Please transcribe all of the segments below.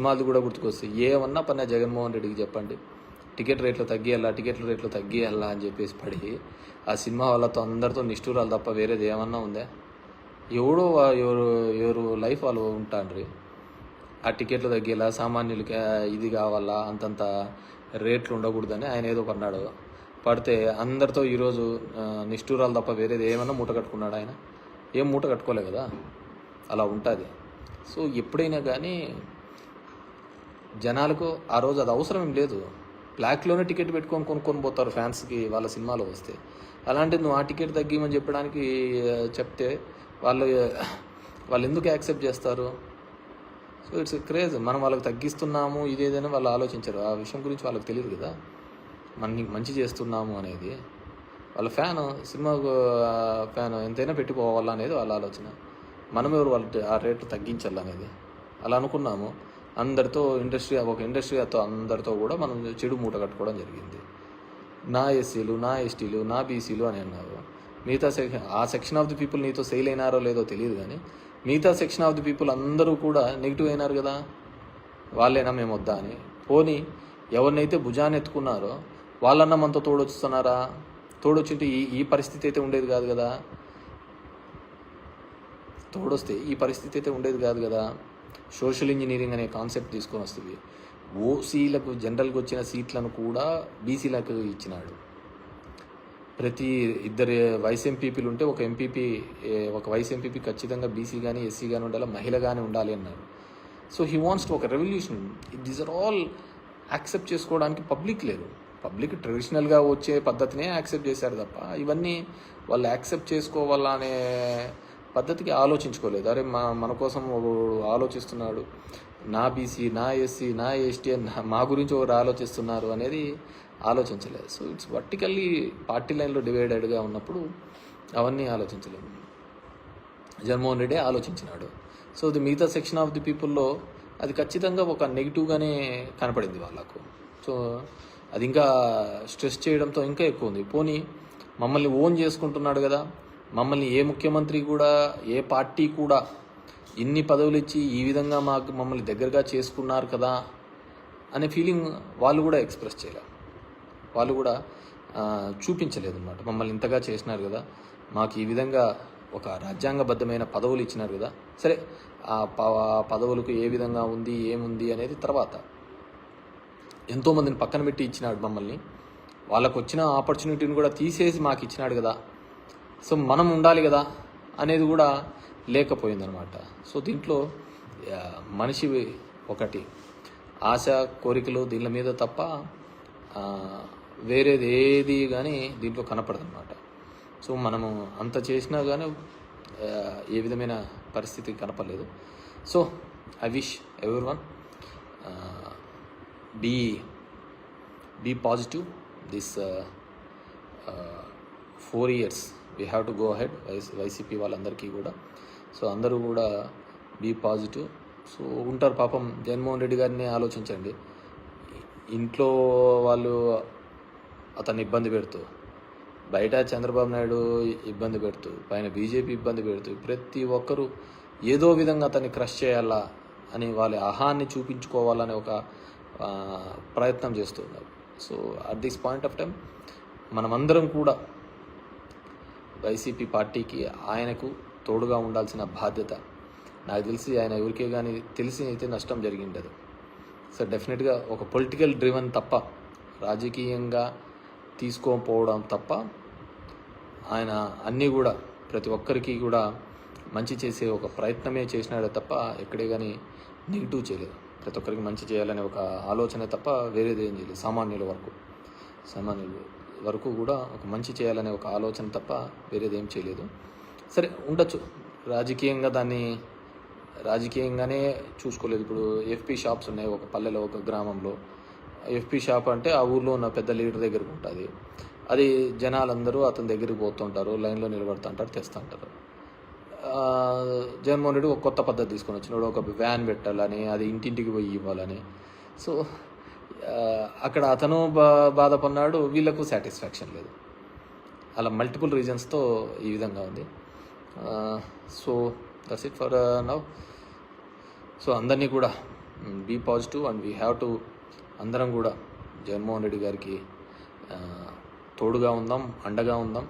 సినిమాలు కూడా గుర్తుకొస్తాయి. ఏమన్నా పని జగన్మోహన్ రెడ్డికి చెప్పండి, టికెట్ రేట్లు తగ్గియాలా అని చెప్పేసి పడి ఆ సినిమా వాళ్ళతో అందరితో నిష్ఠూరాలు తప్ప వేరేది ఏమన్నా ఉందా? ఎవరు లైఫ్ వాళ్ళు ఉంటాండ్రి. ఆ టికెట్లు తగ్గేలా, సామాన్యులకి ఇది కావాలా, అంతంత రేట్లు ఉండకూడదని ఆయన ఏదో పడినాడు. పడితే అందరితో ఈరోజు నిష్ఠూరాలు తప్ప వేరేది ఏమన్నా మూట కట్టుకున్నాడు ఆయన? ఏం మూట కట్టుకోలే కదా. అలా ఉంటుంది. సో ఎప్పుడైనా కానీ జనాలకు ఆ రోజు అది అవసరం ఏం లేదు. బ్లాక్లోనే టికెట్ పెట్టుకొని కొనుక్కొని పోతారు ఫ్యాన్స్కి వాళ్ళ సినిమాలో వస్తే. అలాంటిది నువ్వు ఆ టికెట్ తగ్గిమని చెప్పడానికి చెప్తే వాళ్ళు ఎందుకు యాక్సెప్ట్ చేస్తారు? So it's craze. మనం వాళ్ళకి తగ్గిస్తున్నాము ఇదేదని వాళ్ళు ఆలోచించరు. ఆ విషయం గురించి వాళ్ళకి తెలియదు కదా, మనకి మంచి చేస్తున్నాము అనేది. వాళ్ళ సినిమా ఫ్యాన్ ఎంతైనా పెట్టిపోవాలా అనేది వాళ్ళ ఆలోచన. మనం ఎవరు వాళ్ళు ఆ రేట్లు తగ్గించాలనేది. అలా అనుకున్నాము. అందరితో ఒక ఇండస్ట్రీతో అందరితో కూడా మనం చెడు మూట కట్టుకోవడం జరిగింది. నా ఎస్సీలు, నా ఎస్టీలు, నా బీసీలు అని అన్నారు. మిగతా ఆ సెక్షన్ ఆఫ్ ది పీపుల్ నీతో సెయిల్ అయినారో లేదో తెలియదు, కానీ మిగతా సెక్షన్ ఆఫ్ ది పీపుల్ అందరూ కూడా నెగిటివ్ అయినారు కదా. వాళ్ళైనా మేము వద్దా అని. పోనీ ఎవరినైతే భుజాన్ని ఎత్తుకున్నారో వాళ్ళన్నా మనతో తోడొస్తున్నారా? తోడొచ్చింటే ఈ పరిస్థితి అయితే ఉండేది కాదు కదా. తోడొస్తే ఈ పరిస్థితి అయితే ఉండేది కాదు కదా. సోషల్ ఇంజనీరింగ్ అనే కాన్సెప్ట్ తీసుకొని వస్తుంది. ఓసీలకు జనరల్గా వచ్చిన సీట్లను కూడా బీసీలకు ఇచ్చినాడు. ప్రతి ఇద్దరు వైస్ ఎంపీపీలు ఉంటే ఒక వైస్ ఎంపీపీ ఖచ్చితంగా బీసీ కానీ ఎస్సీ కానీ ఉండాలి, మహిళ కానీ ఉండాలి అన్నారు. సో హీ వాంట్స్ టు ఒక revolution. These are all accept చేసుకోవడానికి పబ్లిక్ లేదు. పబ్లిక్ ట్రెడిషనల్గా వచ్చే పద్ధతినే యాక్సెప్ట్ చేశారు తప్ప ఇవన్నీ వాళ్ళు యాక్సెప్ట్ చేసుకోవాలా అనే పద్ధతికి ఆలోచించుకోలేదు. అరే మన కోసం ఆలోచిస్తున్నాడు, నా బీసీ, నా ఎస్సీ, నా ఎస్టీ మా గురించి ఒకరు ఆలోచిస్తున్నారు అనేది ఆలోచించలేదు. సో ఇట్స్ వర్టికల్లీ పార్టీ లైన్లో డివైడెడ్గా ఉన్నప్పుడు అవన్నీ ఆలోచించలేదు. జగన్మోహన్ రెడ్డి ఆలోచించినాడు. సో ది మిగతా సెక్షన్ ఆఫ్ ది పీపుల్లో అది ఖచ్చితంగా ఒక నెగిటివ్గానే కనపడింది వాళ్ళకు. సో అది ఇంకా స్ట్రెస్ చేయడంతో ఇంకా ఎక్కువ ఉంది. పోనీ మమ్మల్ని ఓన్ చేసుకుంటున్నాడు కదా, మమ్మల్ని ఏ ముఖ్యమంత్రి కూడా ఏ పార్టీ కూడా ఇన్ని పదవులు ఇచ్చి ఈ విధంగా మమ్మల్ని దగ్గరగా చేసుకున్నారు కదా అనే ఫీలింగ్ వాళ్ళు కూడా ఎక్స్ప్రెస్ చేయలేదు. వాళ్ళు కూడా చూపించలేదు అన్నమాట. మమ్మల్ని ఇంతగా చేసినారు కదా, మాకు ఈ విధంగా ఒక రాజ్యాంగబద్ధమైన పదవులు ఇచ్చినారు కదా. సరే, ఆ పదవులకు ఏ విధంగా ఉంది ఏముంది అనేది తర్వాత. ఎంతోమందిని పక్కన పెట్టి ఇచ్చినాడు మమ్మల్ని. వాళ్ళకు వచ్చిన ఆపర్చునిటీని కూడా తీసేసి మాకు ఇచ్చినాడు కదా. సో మనం ఉండాలి కదా అనేది కూడా లేకపోయిందనమాట. సో దీంట్లో మనిషి ఒకటి ఆశ కోరికలు దీని మీద తప్ప వేరేది ఏది కానీ దీంట్లో కనపడదన్నమాట. సో మనము అంత చేసినా కానీ ఏ విధమైన పరిస్థితి కనపడలేదు. So I wish everyone be positive. This 4 years we have to go ahead. YCP వాళ్ళందరికీ కూడా. సో అందరూ కూడా బీ పాజిటివ్. సో ఉంటారు పాపం. జగన్మోహన్ రెడ్డి గారిని ఆలోచించండి. ఇంట్లో వాళ్ళు అతన్ని ఇబ్బంది పెడుతూ, బయట చంద్రబాబు నాయుడు ఇబ్బంది పెడుతూ, పైన బీజేపీ ఇబ్బంది పెడుతూ, ప్రతి ఒక్కరూ ఏదో విధంగా అతన్ని క్రష్ చేయాలా అని వాళ్ళ అహాన్ని చూపించుకోవాలనే ఒక ప్రయత్నం చేస్తున్నారు. So at this point of time మనమందరం కూడా వైసీపీ పార్టీకి ఆయనకు తోడుగా ఉండాల్సిన బాధ్యత. నాకు తెలిసి ఆయన ఎవరికే కానీ తెలిసి అయితే నష్టం జరిగిండదు. సో డెఫినెట్గా ఒక పొలిటికల్ డ్రివన్ తప్ప, రాజకీయంగా తీసుకోకపోవడం తప్ప, ఆయన అన్నీ కూడా ప్రతి ఒక్కరికి కూడా మంచి చేసే ఒక ప్రయత్నమే చేసినాడే తప్ప ఎక్కడే కానీ నెగిటివ్ చేయలేదు. ప్రతి ఒక్కరికి మంచి చేయాలనే ఒక ఆలోచన తప్ప వేరేది ఏం చేయలేదు. సామాన్యుల వరకు కూడా ఒక మంచి చేయాలనే ఒక ఆలోచన తప్ప వేరేది ఏం చేయలేదు. సరే ఉండొచ్చు, రాజకీయంగానే చూసుకోలేదు. ఇప్పుడు ఎఫ్పీ షాప్స్ ఉన్నాయి ఒక పల్లెలో, ఒక గ్రామంలో. ఎఫ్పీ షాప్ అంటే ఆ ఊర్లో ఉన్న పెద్ద లీడర్ దగ్గరకు ఉంటుంది. అది జనాలందరూ అతని దగ్గరికి పోతుంటారు, లైన్లో నిలబడుతుంటారు, తెస్తుంటారు. జగన్మోహన్ రెడ్డి ఒక కొత్త పద్ధతి తీసుకొని వచ్చినాడు. ఒక వ్యాన్ పెట్టాలని, అది ఇంటింటికి పోయి ఇవ్వాలని. సో అక్కడ అతను బాధపడినాడు, వీళ్ళకు సాటిస్ఫాక్షన్ లేదు. అలా మల్టిపుల్ రీజన్స్తో ఈ విధంగా ఉంది. So that's it for now. So అందరినీ కూడా be positive and we have to అందరం కూడా జగన్మోహన్ రెడ్డి గారికి తోడుగా ఉందాం, అండగా ఉందాం.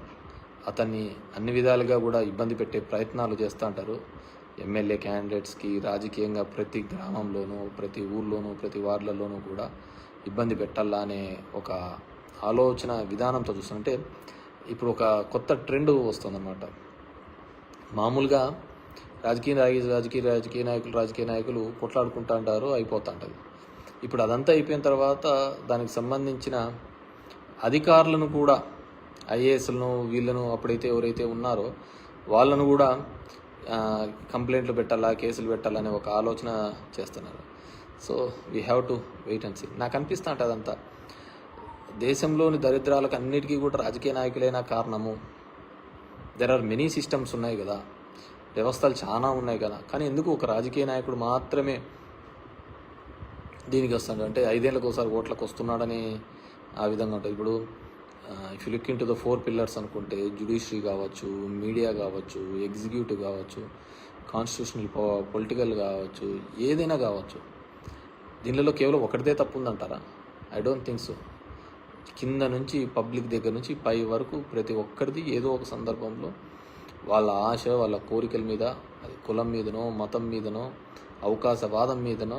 అతన్ని అన్ని విధాలుగా కూడా ఇబ్బంది పెట్టే ప్రయత్నాలు చేస్తూ ఉంటారు ఎమ్మెల్యే క్యాండిడేట్స్కి. రాజకీయంగా ప్రతి గ్రామంలోనూ, ప్రతి ఊర్లోనూ, ప్రతి వార్డులలోనూ కూడా ఇబ్బంది పెట్టాలా అనే ఒక ఆలోచన విధానంతో చూస్తుంటే ఇప్పుడు ఒక కొత్త ట్రెండ్ వస్తుందన్నమాట. మామూలుగా రాజకీయ నాయకులు కొట్లాడుకుంటూ ఉంటారు, అయిపోతూ ఉంటుంది. ఇప్పుడు అదంతా అయిపోయిన తర్వాత దానికి సంబంధించిన అధికారులను కూడా, ఐఏఎస్లను, వీళ్ళను అప్పుడైతే ఎవరైతే ఉన్నారో వాళ్ళను కూడా కంప్లైంట్లు పెట్టాలా, కేసులు పెట్టాలనే ఒక ఆలోచన చేస్తున్నారు. So we have to wait and see. నాకు అనిపిస్తూ ఉంటుంది అదంతా దేశంలోని దరిద్రాలకు అన్నిటికీ కూడా రాజకీయ నాయకులైనా కారణము. దెర్ ఆర్ మెనీ సిస్టమ్స్ ఉన్నాయి కదా, వ్యవస్థలు చాలా ఉన్నాయి కదా, కానీ ఎందుకు ఒక రాజకీయ నాయకుడు మాత్రమే దీనికి వస్తాడు అంటే 5 ఏళ్ళకి ఒకసారి ఓట్లకు వస్తున్నాడని ఆ విధంగా ఉంటుంది. ఇప్పుడు if you look in to the 4 pillars అనుకుంటే జ్యుడిషియరీ కావచ్చు, మీడియా కావచ్చు, ఎగ్జిక్యూటివ్ కావచ్చు, కాన్స్టిట్యూషనల్ పొలిటికల్ కావచ్చు, ఏదైనా కావచ్చు, దీనిలో కేవలం ఒకటిదే తప్పు ఉందంటారా? I don't think so. కింద నుంచి పబ్లిక్ దగ్గర నుంచి పై వరకు ప్రతి ఒక్కరిది ఏదో ఒక సందర్భంలో వాళ్ళ ఆశ, వాళ్ళ కోరికల మీద, అది కులం మీదనో, మతం మీదనో, అవకాశవాదం మీదనో,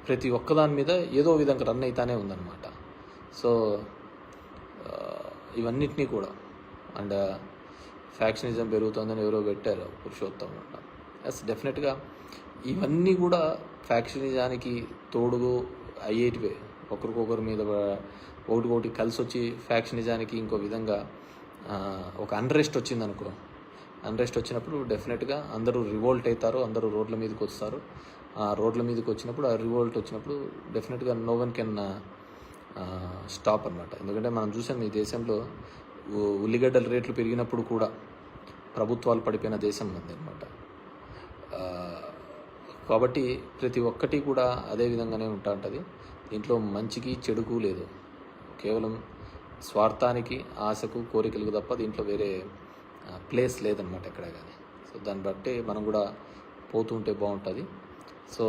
ప్రతి ఒక్కదాని మీద ఏదో విధంగా రన్ అవుతానే ఉందన్నమాట. సో ఇవన్నిటినీ కూడా అండ్ ఫ్యాక్షనిజం పెరుగుతుందని ఎవరో పెట్టారు, పురుషోత్తం. ఎస్, డెఫినెట్గా ఇవన్నీ కూడా ఫ్యాక్షనిజానికి తోడుగు అయ్యేటివే. ఒకరికొకరి మీద ఒకటికొకటి కలిసి వచ్చి ఫ్యాక్షనిజానికి ఇంకో విధంగా ఒక అన్రెస్ట్ వచ్చిందనుకో, అన్రెస్ట్ వచ్చినప్పుడు డెఫినెట్గా అందరూ రివోల్ట్ అవుతారు, అందరూ రోడ్ల మీదకి వస్తారు. ఆ రోడ్ల మీదకి వచ్చినప్పుడు, ఆ రివోల్ట్ వచ్చినప్పుడు డెఫినెట్గా నో వన్ కెన్ స్టాప్ అనమాట. ఎందుకంటే మనం చూసాం ఈ దేశంలో ఉల్లిగడ్డల రేట్లు పెరిగినప్పుడు కూడా ప్రభుత్వాలు పడిపోయిన దేశం ఉంది అనమాట. కాబట్టి ప్రతి ఒక్కటి కూడా అదే విధంగానే ఉంటుంది. దీంట్లో మంచికి చెడుకు లేదు, కేవలం స్వార్థానికి, ఆశకు, కోరికలకు తప్ప దీంట్లో వేరే ప్లేస్ లేదనమాట ఎక్కడ కానీ. సో దాన్ని బట్టి మనం కూడా పోతూ ఉంటే బాగుంటుంది. సో